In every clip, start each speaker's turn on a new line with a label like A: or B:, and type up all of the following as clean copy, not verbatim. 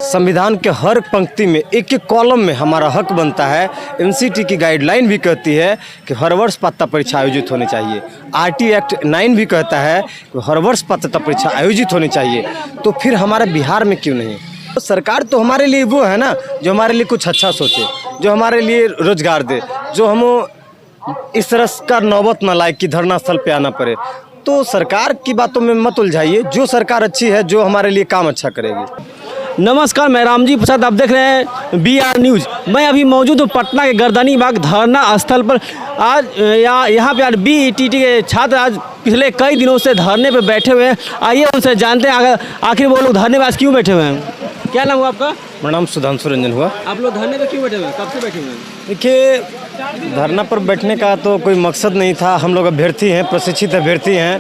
A: संविधान के हर पंक्ति में एक एक कॉलम में हमारा हक बनता है। एनसीटी की गाइडलाइन भी कहती है कि हर वर्ष पात्रता परीक्षा आयोजित होनी चाहिए। आरटी एक्ट 9 भी कहता है कि हर वर्ष पात्रता परीक्षा आयोजित होनी चाहिए। तो फिर हमारे बिहार में क्यों नहीं? तो सरकार तो हमारे लिए वो है ना जो हमारे लिए कुछ अच्छा सोचे, जो हमारे लिए रोजगार दे, जो हम इस तरह का नौबत न लाए कि धरना स्थल पे आना पड़े। तो सरकार की बातों में मत उलझाइए। जो सरकार अच्छी है, जो हमारे लिए काम अच्छा करेगी।
B: नमस्कार, मैं रामजी प्रसाद, आप देख रहे हैं BR न्यूज़। मैं अभी मौजूद हूँ पटना के गर्दनी बाग धरना स्थल पर। आज यहाँ पे आज BETT के छात्र आज पिछले कई दिनों से धरने पे बैठे हुए हैं। आइए उनसे जानते हैं आखिर वो लोग धरने पे आज क्यों बैठे हुए हैं। क्या नाम हुआ आपका?
A: मेरा नाम सुधांशु रंजन हुआ।
B: आप लोग धरने पे क्यों बैठे हुए हैं, कब से बैठे हुए हैं?
A: देखिए, धरना पर बैठने का तो कोई मकसद नहीं था। हम लोग अभ्यर्थी हैं, प्रशिक्षित अभ्यर्थी हैं,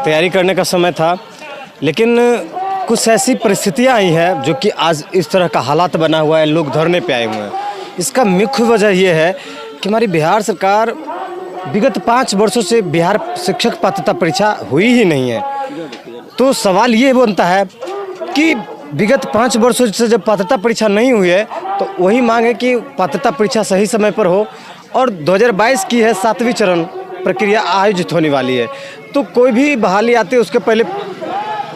A: तैयारी करने का समय था। लेकिन कुछ ऐसी परिस्थितियां आई हैं जो कि आज इस तरह का हालात बना हुआ है, लोग धरने पे आए हुए हैं। इसका मुख्य वजह ये है कि हमारी बिहार सरकार विगत 5 वर्षों से बिहार शिक्षक पात्रता परीक्षा हुई ही नहीं है। तो सवाल ये बनता है कि विगत 5 वर्षों से जब पात्रता परीक्षा नहीं हुई है तो वही मांग है कि पात्रता परीक्षा सही समय पर हो। और 2022 की है 7वीं चरण प्रक्रिया आयोजित होने वाली है। तो कोई भी बहाली आती है उसके पहले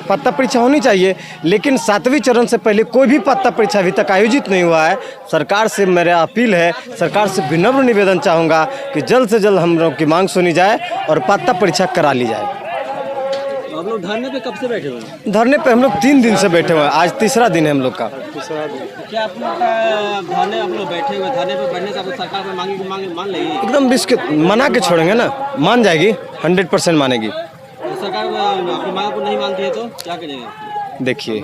A: पात्रता परीक्षा होनी चाहिए। लेकिन 7वीं चरण से पहले कोई भी पात्रता परीक्षा अभी तक आयोजित नहीं हुआ है। सरकार से मेरा अपील है, सरकार से विनम्र निवेदन चाहूँगा कि जल्द से जल्द हम लोग की मांग सुनी जाए और पात्रता परीक्षा करा ली जाए।
B: आप लोग धरने पे कब से बैठे हुए हैं?
A: धरने पे हम लोग 3 दिन से बैठे हुए हैं। आज तीसरा दिन है हम लोग का।
B: क्या आप लोग धरने आप लोग बैठे हुए धरने पे बैठने से आप सरकार में मांग मान लेगी?
A: एकदम बिस्किट मना के छोड़ेंगे ना, मान जाएगी, 100% मानेगी।
B: सरकार आपकी मांग को नहीं मानती है तो क्या करेंगे?
A: देखिए,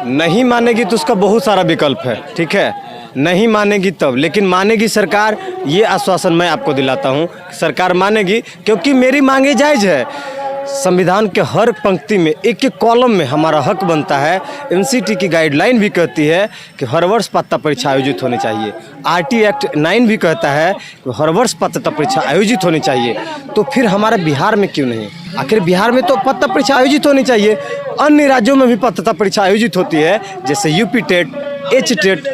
A: नहीं मानेगी तो उसका बहुत सारा विकल्प है, ठीक है। नहीं मानेगी तब, लेकिन मानेगी सरकार, ये आश्वासन मैं आपको दिलाता हूँ। सरकार मानेगी क्योंकि मेरी मांगे जायज़ है। संविधान के हर पंक्ति में एक एक कॉलम में हमारा हक बनता है। एनसीटी की गाइडलाइन भी कहती है कि हर वर्ष पात्रता परीक्षा आयोजित होनी चाहिए। आरटी एक्ट 9 भी कहता है कि हर वर्ष पात्रता परीक्षा आयोजित होनी चाहिए। तो फिर हमारे बिहार में क्यों नहीं? आखिर बिहार में तो पात्रता परीक्षा आयोजित होनी चाहिए। अन्य राज्यों में भी पात्रता परीक्षा आयोजित होती है, जैसे यूपी टेट, एच टेट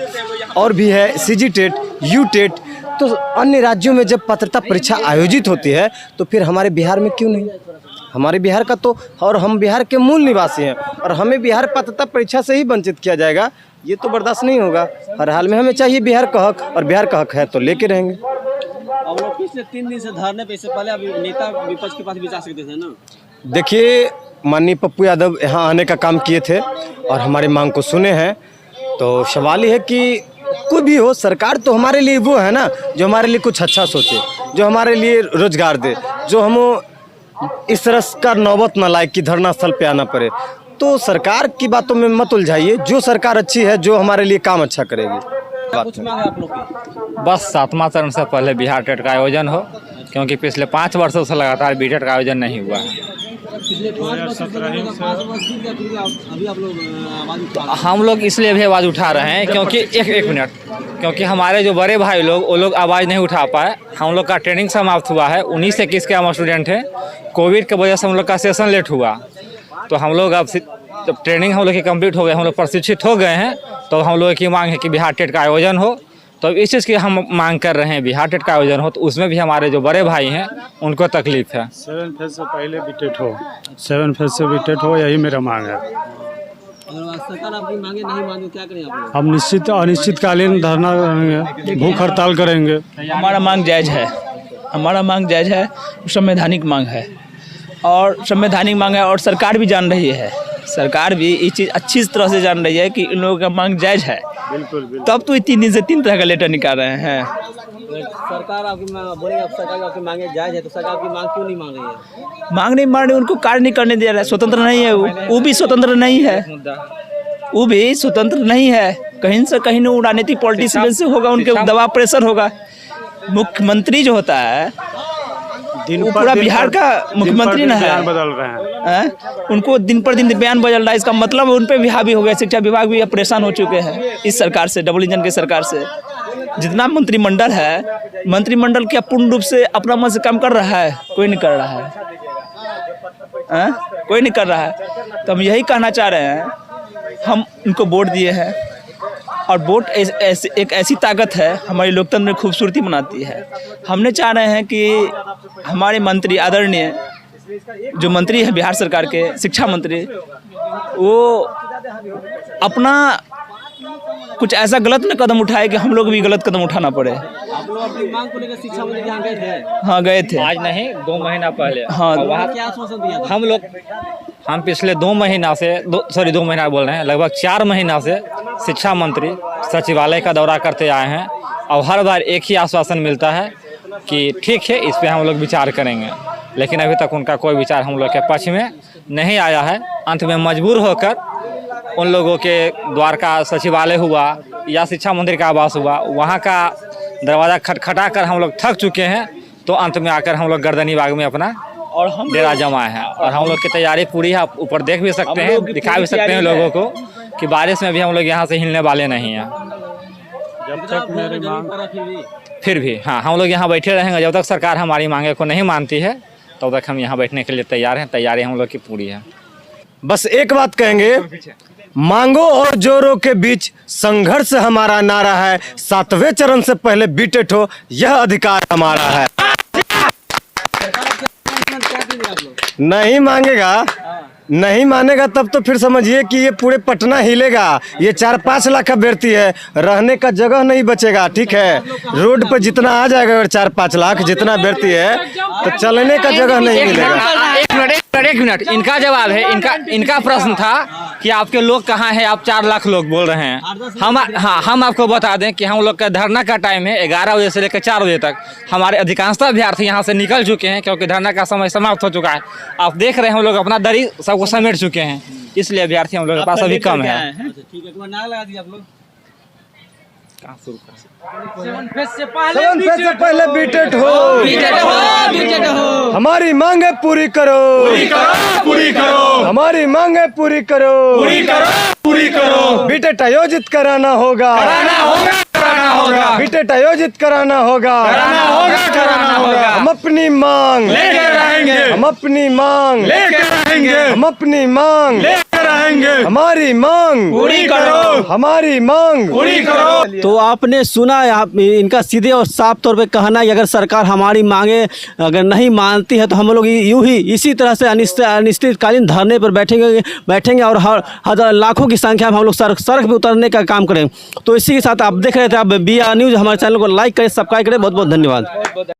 A: और भी है CG टेट, यू टेट। तो अन्य राज्यों में जब पात्रता परीक्षा आयोजित होती है तो फिर हमारे बिहार में क्यों नहीं? हमारे बिहार का तो, और हम बिहार के मूल निवासी हैं और हमें बिहार पात्रता परीक्षा से ही वंचित किया जाएगा, ये तो बर्दाश्त नहीं होगा। हर हाल में हमें चाहिए बिहार का हक, और बिहार का हक है तो लेके रहेंगे।
B: अब लोग पिछले 3 दिन से धरने पे, इससे पहले अभी नेता विपक्ष के पास भी जा सकते थे ना।
A: देखिए, माननीय पप्पू यादव यहाँ आने का काम किए थे और हमारी मांग को सुने हैं। तो सवाल ये है कि कोई भी हो, सरकार तो हमारे लिए वो है ना जो हमारे लिए कुछ अच्छा सोचे, जो हमारे लिए रोजगार दे, जो हम इस तरह का नौबत न लाए कि धरना स्थल पे आना पड़े। तो सरकार की बातों में मत उलझाइए। जो सरकार अच्छी है, जो हमारे लिए काम अच्छा करेगी।
B: कुछ मांग है आप लोग की?
C: बस 7वां चरण से पहले बिहार टेट का आयोजन हो, क्योंकि पिछले 5 वर्षों से लगातार BTET का आयोजन नहीं हुआ है।
B: पिछले 5 वर्ष अभी आप लोग
C: हम लोग इसलिए भी आवाज़ उठा रहे हैं क्योंकि एक मिनट, क्योंकि हमारे जो बड़े भाई लोग वो लोग आवाज़ नहीं उठा पाए। हम लोग का ट्रेनिंग समाप्त हुआ है, 19 से 21 के हम स्टूडेंट हैं। कोविड की वजह से हम लोग का सेशन लेट हुआ, तो हम लोग अब जब ट्रेनिंग हम लोग की कंप्लीट हो गई, हम लोग प्रशिक्षित हो गए हैं, तो हम लोग की मांग है कि बिहार टेट का आयोजन हो। तो इस चीज़ की हम मांग कर रहे हैं, बिहार टेट का आयोजन हो। तो उसमें भी हमारे जो बड़े भाई हैं उनको तकलीफ है।
D: 7 फेज से पहले BTET हो, 7 फेज से BTET हो, यही मेरा मांग है।
B: अगर सरकार आपकी मांगे नहीं माने क्या करें आप लोग?
D: हम निश्चित अनिश्चितकालीन धरना करेंगे, भूख हड़ताल करेंगे।
E: हमारा मांग जायज़ है, हमारा मांग जायज़ है, संवैधानिक मांग है और संवैधानिक मांग है। और सरकार भी जान रही है, सरकार भी ये चीज़ अच्छी तरह से जान रही है कि इन लोगों का मांग जायज़ है।
D: बिल्कुल बिल्कुल।
E: तब तो 3 दिन से 3 तरह का लेटर निकाल रहे हैं।
B: सरकार आपकी बोलेंगे, अब सरकार आपकी मांगे जायज़ है तो सरकार आपकी मांग क्यों नहीं मान रही है?
E: मांग नहीं मान रही, उनको कार्य नहीं करने दे रहा है। स्वतंत्र नहीं है वो भी स्वतंत्र नहीं है, वो भी स्वतंत्र नहीं है। कहीं से कहीं न राजनीतिक पॉलिटिशियन से होगा, उनके दबाव प्रेशर होगा। मुख्यमंत्री जो होता है वो पूरा बिहार का मुख्यमंत्री ना है,
D: बदल रहे हैं।
E: उनको दिन पर दिन बयान बदल रहा है। इसका मतलब उन पर भी हावी हो गया। शिक्षा विभाग भी परेशान हो चुके हैं इस सरकार से, डबल इंजन की सरकार से। जितना मंत्रिमंडल है, मंत्रिमंडल क्या पूर्ण रूप से अपना मन से काम कर रहा है? कोई नहीं कर रहा है, कोई नहीं कर रहा है। तो हम यही कहना चाह रहे हैं, हम उनको वोट दिए हैं, और वोट एक ऐसी ताकत है, हमारी लोकतंत्र में खूबसूरती बनाती है। हमने चाह रहे हैं कि हमारे मंत्री आदरणीय जो मंत्री है बिहार सरकार के शिक्षा मंत्री, वो अपना कुछ ऐसा गलत न कदम उठाए कि हम लोग भी गलत कदम उठाना पड़े।
B: आप लोग अपनी मांग को लेकर शिक्षा मंत्री यहाँ गए थे?
E: हाँ गए थे।
C: आज नहीं 2 महीना पहले।
E: हाँ,
C: और वहाँ
B: क्या आश्वासन दिया था?
C: हम पिछले 2 महीना से 2 महीना बोल रहे हैं, लगभग 4 महीना से शिक्षा मंत्री सचिवालय का दौरा करते आए हैं और हर बार एक ही आश्वासन मिलता है कि ठीक है, इस पे हम लोग विचार करेंगे, लेकिन अभी तक उनका कोई विचार हम लोग के पक्ष में नहीं आया है। अंत में मजबूर होकर उन लोगों के द्वार का सचिवालय हुआ या शिक्षा मंत्री का आवास हुआ, वहाँ का दरवाज़ा खटखटा कर हम लोग थक चुके हैं, तो अंत में आकर हम लोग गर्दनी बाग में अपना
E: और हम
C: डेरा जमाए हैं। और हम लोग की तैयारी पूरी है, आप ऊपर देख भी सकते हैं, दिखा भी सकते हैं लोगों को कि बारिश में भी हम लोग यहाँ से हिलने वाले नहीं हैं।
D: जब तक मेरी मांग
C: फिर भी हाँ, हम लोग यहाँ बैठे रहेंगे जब तक सरकार हमारी मांगे को नहीं मानती है, तब तक हम यहाँ बैठने के लिए तैयार हैं। तैयारी हम लोग की पूरी है।
A: बस एक बात कहेंगे, मांगो और जोरों के बीच संघर्ष हमारा नारा है। 7वें चरण से पहले बीटेट हो, यह अधिकार हमारा है। नहीं मांगेगा, नहीं मानेगा तब तो फिर समझिए कि ये पूरे पटना हिलेगा। ये 4-5 लाख अभ्यर्थी है, रहने का जगह नहीं बचेगा। ठीक है, रोड पर जितना आ जाएगा अगर 4-5 लाख जितना अभ्यर्थी है तो चलने का जगह नहीं मिलेगा।
C: एक मिनट, इनका जवाब है। इनका प्रश्न था कि आपके लोग कहाँ हैं, आप 4 लाख लोग बोल रहे हैं। हम आपको बता दें कि हम लोग का धरना का टाइम है 11 बजे से लेकर 4 बजे तक। हमारे अधिकांशतः अभ्यर्थी यहाँ से निकल चुके हैं क्योंकि धरना का समय समाप्त हो चुका है। आप देख रहे हैं हम लोग अपना दरी सबको समेट चुके हैं, इसलिए अभ्यर्थी हम लोग के पास अभी कम है।
B: ठीक है, नारा लगा दिया आप लोग।
A: 7 फेज से पहले बीटेट हो, हमारी मांगे पूरी करो, पूरी करो, हमारी मांगे पूरी करो, पूरी करो। बीटेट आयोजित कराना होगा, बीटेट आयोजित कराना होगा। हम अपनी मांग लेकर आएंगे, हम अपनी मांग लेकर आएंगे, हम अपनी मांग लेकर आएंगे। हमारी मांग पूरी करो, हमारी मांग पूरी करो।
B: तो आपने सुना इनका सीधे और साफ तौर पे कहना है कि अगर सरकार हमारी मांगे अगर नहीं मानती है तो हम लोग यूं ही इसी तरह से अनिश्चितकालीन धरने पर बैठेंगे और हर लाखों की संख्या में हम लोग सड़क पे उतरने का काम करें। तो इसी के साथ आप देख रहे थे, आप BR न्यूज़, हमारे चैनल को लाइक करें, सब्सक्राइब करें। बहुत बहुत धन्यवाद।